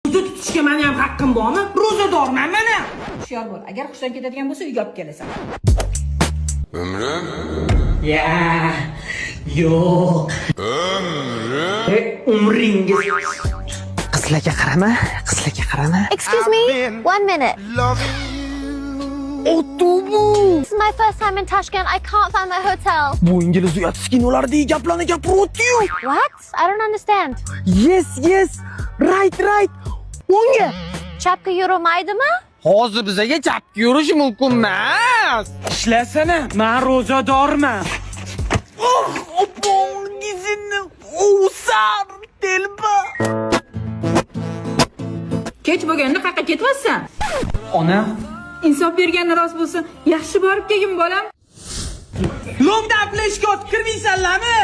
Ro'za tutishga meni ham haqqim bormi? Ro'zadorman men ham. Hushyor bo'l. Agar hushdan ketadigan bo'lsa, uyga olib kelasan. Umrim? Ya, yo'q. Umringiz. Qizlarga qarama, qizlarga qarama. Excuse me, 1 minute. Otobus. This is my first time in Tashkent. I can't find my hotel. Bu ingliz uyatsiz kinolardagi gaplarni gapiryapti-yu. What? I don't understand. Yes. Right. O'ngga. Chapga yurmaydimi? Hozir bizaga chapga yurish mumkin emas. Ishlasana, men ro'zadorman. Opongizini o'sar telba. Kech bo'lganda qayerga ketyapsan? Ona, Insof berganda rost bo'lsa, yaxshi borib kelgin bolam. longdan fleshga kirmaysanlarmi?